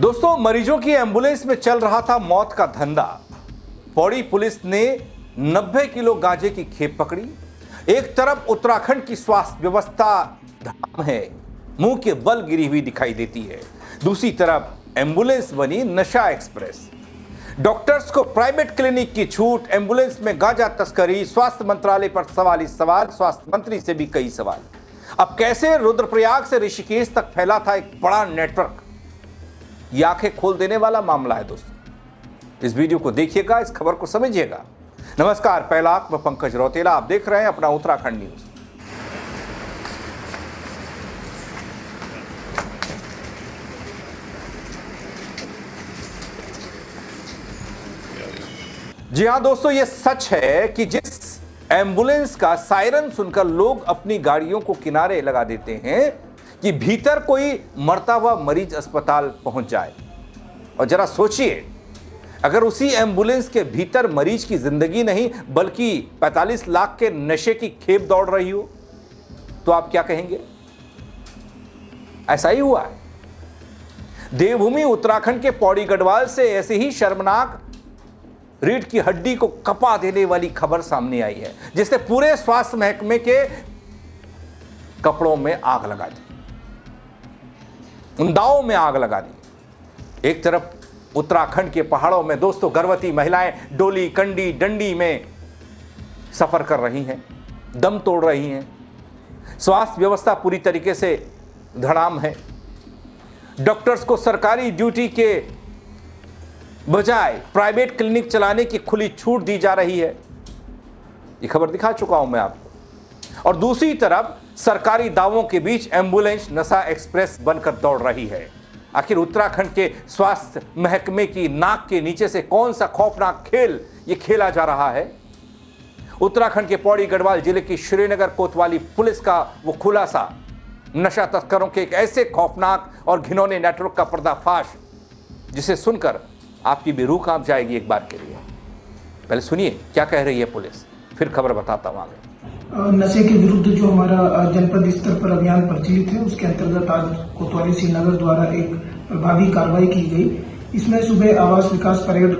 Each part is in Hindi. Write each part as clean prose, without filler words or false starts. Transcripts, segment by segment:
दोस्तों, मरीजों की एम्बुलेंस में चल रहा था मौत का धंधा। पौड़ी पुलिस ने 90 किलो गांजे की खेप पकड़ी। एक तरफ उत्तराखंड की स्वास्थ्य व्यवस्था धाम है, मुंह के बल गिरी हुई दिखाई देती है, दूसरी तरफ एम्बुलेंस बनी नशा एक्सप्रेस। डॉक्टर्स को प्राइवेट क्लिनिक की छूट, एम्बुलेंस में गांजा तस्करी, स्वास्थ्य मंत्रालय पर सवाल ही सवाल, स्वास्थ्य मंत्री से भी कई सवाल। अब कैसे रुद्रप्रयाग से ऋषिकेश तक फैला था एक बड़ा नेटवर्क, ये आंखें खोल देने वाला मामला है। दोस्तों, इस वीडियो को देखिएगा, इस खबर को समझिएगा। नमस्कार, पहला मैं पंकज रौतेला, आप देख रहे हैं अपना उत्तराखंड न्यूज। जी हां दोस्तों, यह सच है कि जिस एम्बुलेंस का सायरन सुनकर लोग अपनी गाड़ियों को किनारे लगा देते हैं कि भीतर कोई मरता हुआ मरीज अस्पताल पहुंच जाए। और जरा सोचिए, अगर उसी एम्बुलेंस के भीतर मरीज की जिंदगी नहीं बल्कि 45 लाख के नशे की खेप दौड़ रही हो, तो आप क्या कहेंगे? ऐसा ही हुआ है। देवभूमि उत्तराखंड के पौड़ी गढ़वाल से ऐसे ही शर्मनाक रीढ़ की हड्डी को कपा देने वाली खबर सामने आई है, जिसने पूरे स्वास्थ्य महकमे के कपड़ों में आग लगा दी, उंदाओं में आग लगा दी। एक तरफ उत्तराखंड के पहाड़ों में दोस्तों गर्भवती महिलाएं डोली कंडी डंडी में सफर कर रही हैं, दम तोड़ रही हैं। स्वास्थ्य व्यवस्था पूरी तरीके से धड़ाम है। डॉक्टर्स को सरकारी ड्यूटी के बजाय प्राइवेट क्लिनिक चलाने की खुली छूट दी जा रही है। ये खबर दिखा चुका हूं मैं आपको। और दूसरी तरफ सरकारी दावों के बीच एम्बुलेंस नशा एक्सप्रेस बनकर दौड़ रही है। आखिर उत्तराखंड के स्वास्थ्य महकमे की नाक के नीचे से कौन सा खौफनाक खेल ये खेला जा रहा है? उत्तराखंड के पौड़ी गढ़वाल जिले की श्रीनगर कोतवाली पुलिस का वो खुलासा, नशा तस्करों के एक ऐसे खौफनाक और घिनौने नेटवर्क का पर्दाफाश, जिसे सुनकर आपकी भी रूह कांप जाएगी एक बार के लिए। पहले सुनिए क्या कह रही है पुलिस, फिर खबर बताता हूं आगे। नशे के विरुद्ध जो हमारा जनपद स्तर पर अभियान प्रचलित है, उसके अंतर्गत आज कोतवाली श्रीनगर द्वारा एक प्रभावी कार्रवाई की गई। इसमें सुबह आवास विकास परेड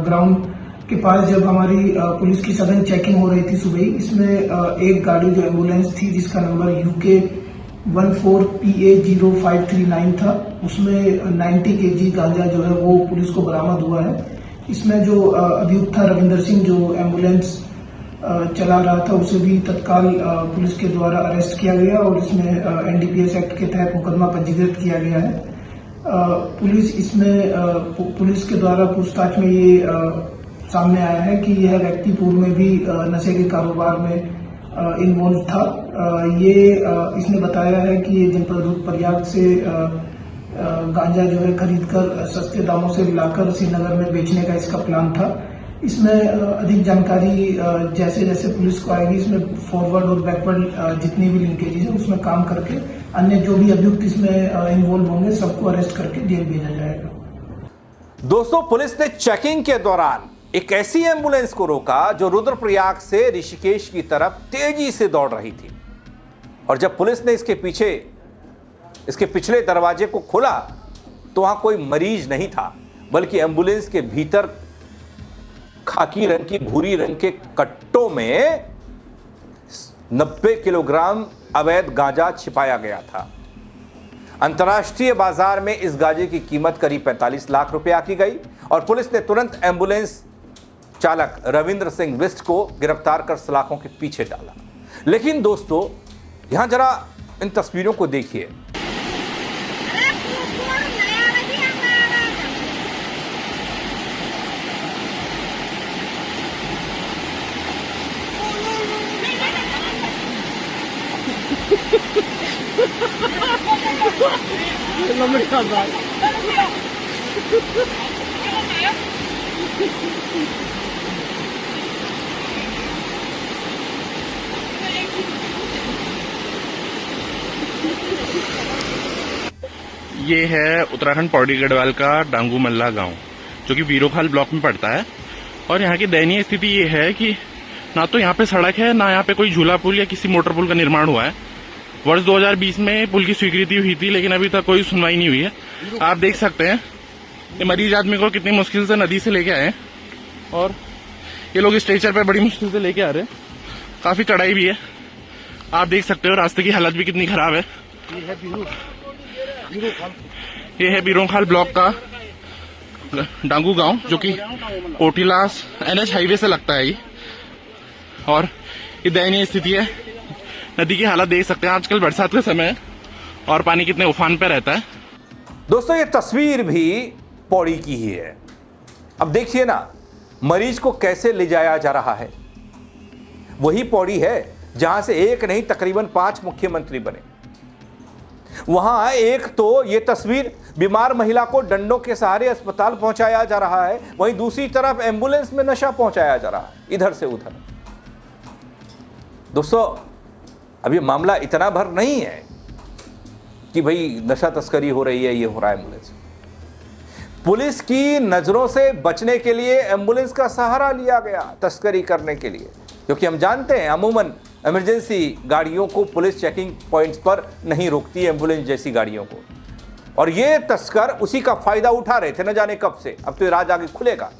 ग्राउंड के पास जब हमारी पुलिस की सघन चेकिंग हो रही थी सुबह, इसमें एक गाड़ी जो एम्बुलेंस थी जिसका नंबर UK 14PA0539 था, उसमें 90 kg गांजा जो है वो पुलिस को बरामद हुआ है। इसमें जो अभियुक्त था रविंदर सिंह, जो एम्बुलेंस चला रहा था, उसे भी तत्काल पुलिस के द्वारा अरेस्ट किया गया और इसमें NDPS एक्ट के तहत मुकदमा पंजीकृत किया गया है। पुलिस के द्वारा पूछताछ में ये सामने आया है कि यह व्यक्ति पूर्व में भी नशे के कारोबार में इन्वॉल्व था। इसने बताया है कि ये जनपद रुद्रप्रयाग से गांजा जो है खरीदकर सस्ते दामों से लाकर श्रीनगर में बेचने का इसका प्लान था। इसमें अधिक जानकारी जैसे जैसे पुलिस को आएगी, इसमें फॉरवर्ड और बैकवर्ड जितनी भी लिंकेजेस है उसमें काम करके अन्य जो भी अभियुक्त इसमें इन्वॉल्व होंगे सबको अरेस्ट करके जेल भेजा जाएगा। दोस्तों, पुलिस ने चेकिंग के दौरान एक ऐसी एम्बुलेंस को रोका जो रुद्रप्रयाग से ऋषिकेश की तरफ तेजी से दौड़ रही थी। और जब पुलिस ने इसके पिछले दरवाजे को खोला तो वहां कोई मरीज नहीं था, बल्कि एम्बुलेंस के भीतर खाकी रंग की भूरी रंग के कट्टों में 90 किलोग्राम अवैध गांजा छिपाया गया था। अंतर्राष्ट्रीय बाजार में इस गांजे की कीमत करीब 45 लाख रुपए आकी गई और पुलिस ने तुरंत एम्बुलेंस चालक रविंद्र सिंह बिष्ट को गिरफ्तार कर सलाखों के पीछे डाला। लेकिन दोस्तों, यहां जरा इन तस्वीरों को देखिए। ये है उत्तराखंड पौड़ी गढ़वाल का डांगू मल्ला गांव, जो कि वीरोखाल ब्लॉक में पड़ता है। और यहाँ की दयनीय स्थिति ये है कि ना तो यहाँ पे सड़क है, ना यहाँ पे कोई झूला पुल या किसी मोटर पुल का निर्माण हुआ है। वर्ष 2020 में पुल की स्वीकृति हुई थी, लेकिन अभी तक कोई सुनवाई नहीं हुई है। आप देख सकते हैं ये मरीज आदमी को कितनी मुश्किल से नदी से लेके आए हैं और ये लोग स्ट्रेचर पे बड़ी मुश्किल से लेके आ रहे हैं। काफी चढ़ाई भी है, आप देख सकते हो रास्ते की हालत भी कितनी खराब है। ये है बीरोखाल ब्लॉक का डांगू गांव, जो कि कोटिलास NH हाईवे से लगता है ये। और ये दयनीय स्थिति है, नदी की हालत देख सकते हैं। आजकल बरसात का समय है और पानी कितने उफान पे रहता है। दोस्तों ये तस्वीर भी पौड़ी की ही है। अब देखिए ना, मरीज को कैसे ले जाया जा रहा है। वही पौड़ी है जहां से एक नहीं तकरीबन 5 मुख्यमंत्री बने। वहां एक तो ये तस्वीर बीमार महिला को डंडों के सहारे अस्पताल पहुंचाया जा रहा है, वहीं दूसरी तरफ एम्बुलेंस में नशा पहुंचाया जा रहा है, इधर से उधर। दोस्तों अब ये मामला इतना भर नहीं है कि भाई नशा तस्करी हो रही है, ये हो रहा है एम्बुलेंस। पुलिस की नजरों से बचने के लिए एम्बुलेंस का सहारा लिया गया तस्करी करने के लिए, क्योंकि हम जानते हैं अमूमन इमरजेंसी गाड़ियों को पुलिस चेकिंग पॉइंट्स पर नहीं रोकती है, एम्बुलेंस जैसी गाड़ियों को। और ये तस्कर उसी का फायदा उठा रहे थे, न जाने कब से। अब तो राज आगे खुलेगा।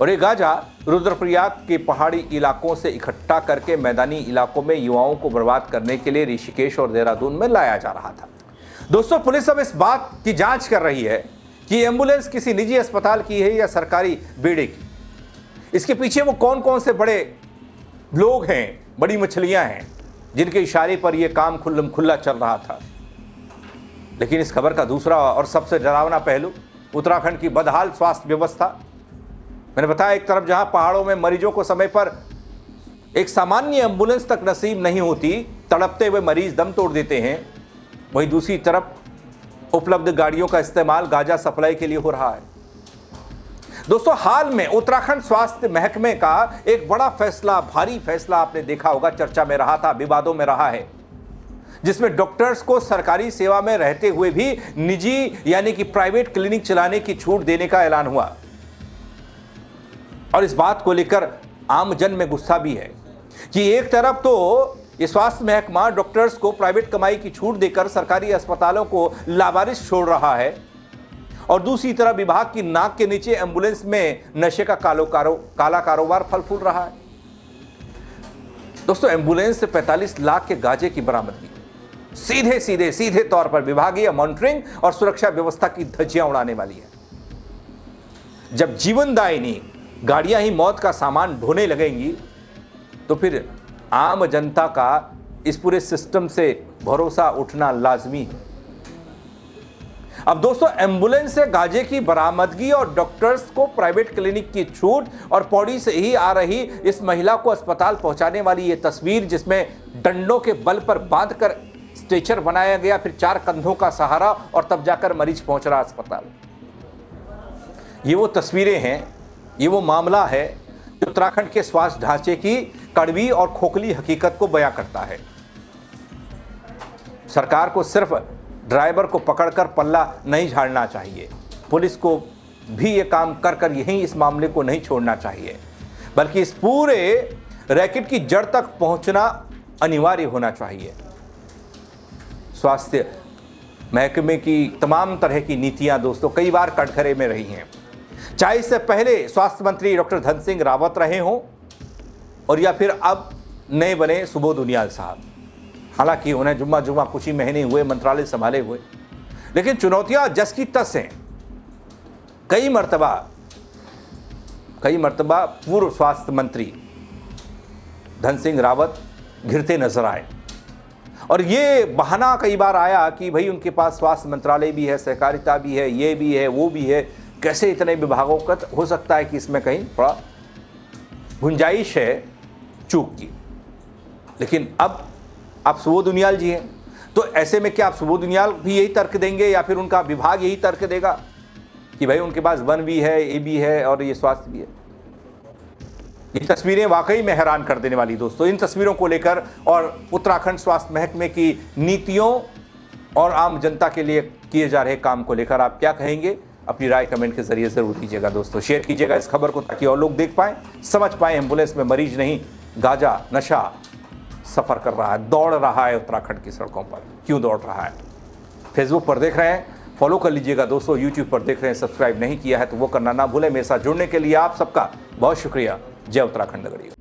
और ये गांजा रुद्रप्रयाग के पहाड़ी इलाकों से इकट्ठा करके मैदानी इलाकों में युवाओं को बर्बाद करने के लिए ऋषिकेश और देहरादून में लाया जा रहा था। दोस्तों पुलिस अब इस बात की जांच कर रही है कि एम्बुलेंस किसी निजी अस्पताल की है या सरकारी बेड़े की। इसके पीछे वो कौन कौन से बड़े लोग हैं, बड़ी मछलियां हैं, जिनके इशारे पर यह काम खुल्लम खुल्ला चल रहा था। लेकिन इस खबर का दूसरा और सबसे डरावना पहलू उत्तराखंड की बदहाल स्वास्थ्य व्यवस्था। मैंने बताया एक तरफ जहां पहाड़ों में मरीजों को समय पर एक सामान्य एम्बुलेंस तक नसीब नहीं होती, तड़पते हुए मरीज दम तोड़ देते हैं, वहीं दूसरी तरफ उपलब्ध गाड़ियों का इस्तेमाल गांजा सप्लाई के लिए हो रहा है। दोस्तों हाल में उत्तराखंड स्वास्थ्य महकमे का एक बड़ा फैसला, भारी फैसला आपने देखा होगा, चर्चा में रहा था, विवादों में रहा है, जिसमें डॉक्टर्स को सरकारी सेवा में रहते हुए भी निजी यानी कि प्राइवेट क्लिनिक चलाने की छूट देने का ऐलान हुआ। और इस बात को लेकर आम जन में गुस्सा भी है कि एक तरफ तो ये स्वास्थ्य महकमा डॉक्टर्स को प्राइवेट कमाई की छूट देकर सरकारी अस्पतालों को लावारिस छोड़ रहा है, और दूसरी तरफ विभाग की नाक के नीचे एम्बुलेंस में नशे का काला कारोबार फल फूल रहा है। दोस्तों एम्बुलेंस से 45 लाख के गांजे की बरामदगी सीधे तौर पर विभागीय मॉनिटरिंग और सुरक्षा व्यवस्था की धज्जियां उड़ाने वाली है। जब जीवनदायिनी गाड़ियां ही मौत का सामान ढोने लगेंगी तो फिर आम जनता का इस पूरे सिस्टम से भरोसा उठना लाजमी है। अब दोस्तों एम्बुलेंस से गांजे की बरामदगी और डॉक्टर्स को प्राइवेट क्लिनिक की छूट और पौड़ी से ही आ रही इस महिला को अस्पताल पहुंचाने वाली ये तस्वीर, जिसमें डंडों के बल पर बांधकर स्ट्रेचर बनाया गया, फिर 4 कंधों का सहारा और तब जाकर मरीज पहुंच रहा अस्पताल। ये वो तस्वीरें हैं, ये वो मामला है जो उत्तराखंड के स्वास्थ्य ढांचे की कड़वी और खोखली हकीकत को बयां करता है। सरकार को सिर्फ ड्राइवर को पकड़कर पल्ला नहीं झाड़ना चाहिए, पुलिस को भी ये काम कर यहीं इस मामले को नहीं छोड़ना चाहिए, बल्कि इस पूरे रैकेट की जड़ तक पहुंचना अनिवार्य होना चाहिए। स्वास्थ्य महकमे की तमाम तरह की नीतियां दोस्तों कई बार कटघरे में रही हैं, चाहे इससे पहले स्वास्थ्य मंत्री डॉक्टर धन सिंह रावत रहे हों और या फिर अब नए बने सुबोध उनियाल साहब। हालांकि उन्हें जुम्मा कुछ ही महीने हुए मंत्रालय संभाले हुए, लेकिन चुनौतियां जस की तस हैं। कई मर्तबा पूर्व स्वास्थ्य मंत्री धन सिंह रावत घिरते नजर आए और ये बहाना कई बार आया कि भाई उनके पास स्वास्थ्य मंत्रालय भी है, सहकारिता भी है, ये भी है, वो भी है, कैसे इतने विभागों का हो सकता है कि इसमें कहीं थोड़ा गुंजाइश है चूक की। लेकिन अब आप सुबोध उनियाल जी हैं, तो ऐसे में क्या आप सुबोध उनियाल भी यही तर्क देंगे या फिर उनका विभाग यही तर्क देगा कि भाई उनके पास वन भी है, ये भी है और ये स्वास्थ्य भी है? ये तस्वीरें वाकई में हैरान कर देने वाली। दोस्तों इन तस्वीरों को लेकर और उत्तराखंड स्वास्थ्य महकमे की नीतियों और आम जनता के लिए किए जा रहे काम को लेकर आप क्या कहेंगे? अपनी राय कमेंट के जरिए जरूर दीजिएगा। दोस्तों शेयर कीजिएगा इस खबर को ताकि और लोग देख पाएं, समझ पाएं एम्बुलेंस में मरीज नहीं गांजा नशा सफर कर रहा है, दौड़ रहा है उत्तराखंड की सड़कों पर। क्यों दौड़ रहा है? फेसबुक पर देख रहे हैं फॉलो कर लीजिएगा दोस्तों। यूट्यूब पर देख रहे हैं, सब्सक्राइब नहीं किया है तो वो करना ना भूलें। मेरे साथ जुड़ने के लिए आप सबका बहुत शुक्रिया। जय उत्तराखंड नगरी।